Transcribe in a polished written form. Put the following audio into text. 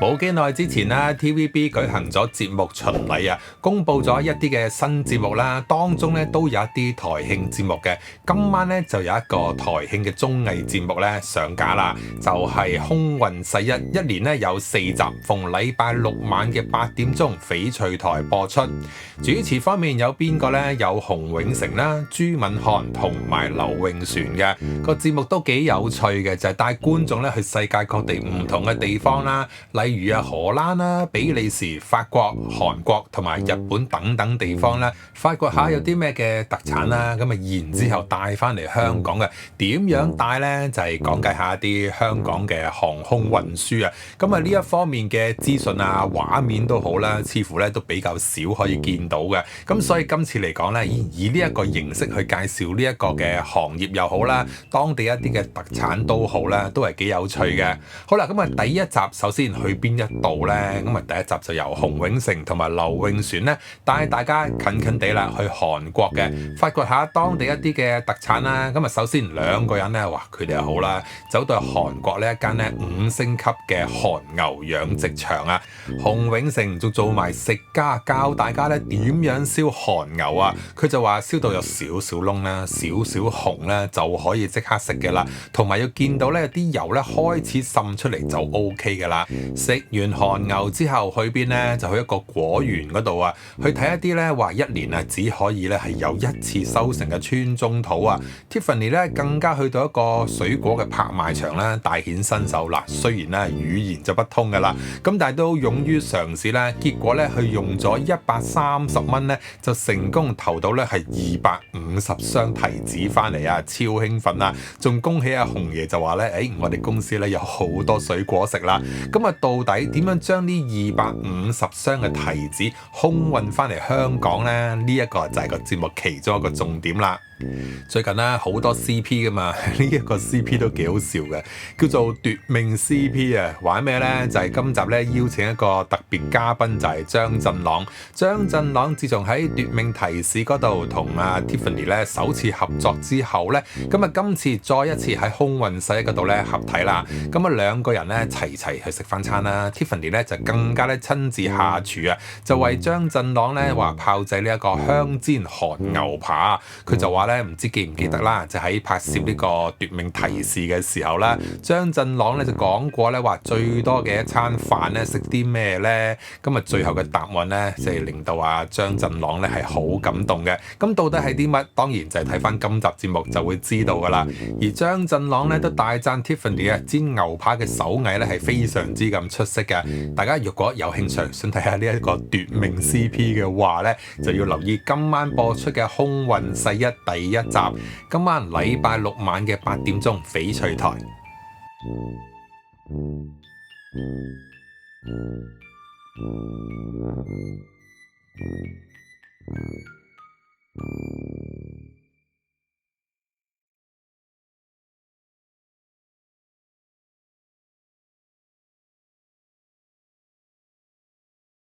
冇幾耐之前啦 ，TVB 舉行咗節目巡禮啊，公布咗一啲嘅新節目啦，當中咧都有一啲台慶節目嘅。今晚咧就有一個台慶嘅綜藝節目咧上架啦，就係《空運世一》，一年咧有4集，逢禮拜六晚嘅8點鐘翡翠台播出。主持方面有邊個咧？有洪永城啦、朱敏瀚同埋劉穎璇嘅。個節目都幾有趣嘅，就係帶觀眾咧去世界各地唔同嘅地方啦，例如荷蘭啦、比利時、法國、韓國同埋日本等等地方啦，發掘下有啲咩嘅特產啦，咁啊然之後帶翻嚟香港嘅點樣帶呢？就係講解下一啲香港嘅航空運輸啊，咁啊呢一方面嘅資訊啊、畫面都好啦，似乎咧都比較少可以見到嘅，咁所以今次嚟講咧，以呢一個形式去介紹呢一個嘅行業又好啦，當地一啲嘅特產都好啦，都係幾有趣嘅。好啦，咁啊第一集首先去邊一度呢？咁啊第一集就由洪永城同埋劉穎璇咧帶大家近近地啦去韓國嘅，發掘下當地一啲嘅特產啦。咁啊首先兩個人咧，哇佢哋又好啦，走到去韓國呢一間咧5星級嘅韓牛養殖場啊，洪永城仲做埋食家，教大家咧點樣燒韓牛啊。佢就話燒到有少少窿啦、少少紅啦就可以即刻食嘅啦，同埋要見到咧啲油咧開始滲出嚟就 OK 嘅啦。食完韓牛之後去邊呢？就去一個果園嗰度啊，去睇一啲咧話一年啊只可以咧係有一次收成嘅村中土啊。Tiffany 咧更加去到一個水果嘅拍賣場啦，大顯身手啦。雖然咧語言就不通噶啦，咁但係都勇於嘗試啦。結果咧佢用咗130蚊咧就成功投到咧係250箱提子翻嚟啊，超興奮啊！仲恭喜阿洪爺就話咧，我哋公司咧有好多水果食啦。咁啊到底點樣將呢250箱嘅提子空運翻嚟香港呢？呢一個就係個節目其中一個重點啦。最近咧好多 CP 噶嘛，呢一個 CP 都幾好笑嘅，叫做奪命 CP 啊！玩咩呢？就係今集咧邀請一個特別嘉賓，就係張振朗。張振朗自從喺奪命提示嗰度同阿 Tiffany 咧首次合作之後咧，咁啊今次再一次喺空運世一嗰度咧合體啦。咁啊兩個人咧齊齊去食飯餐啦。Tiffany 咧就更加咧親自下廚啊，就為張振朗咧話炮製呢一個香煎韓牛扒。佢就話唔知記唔記得啦，就喺拍攝呢個奪命提示嘅時候啦，張振朗咧就講過咧話最多嘅一餐飯咧食啲咩咧？咁啊最後嘅答案咧，即係令到阿張振朗咧係好感動嘅。咁到底係啲乜？當然就係睇翻今集節目就會知道噶啦。而張振朗咧都大讚 Tiffany 啊煎牛扒嘅手藝咧係非常之咁出色嘅。大家如果有興趣想睇下呢一個奪命 CP 嘅話咧，就要留意今晚播出嘅空運世一第一集，今晚禮拜六晚嘅8點鐘翡翠台。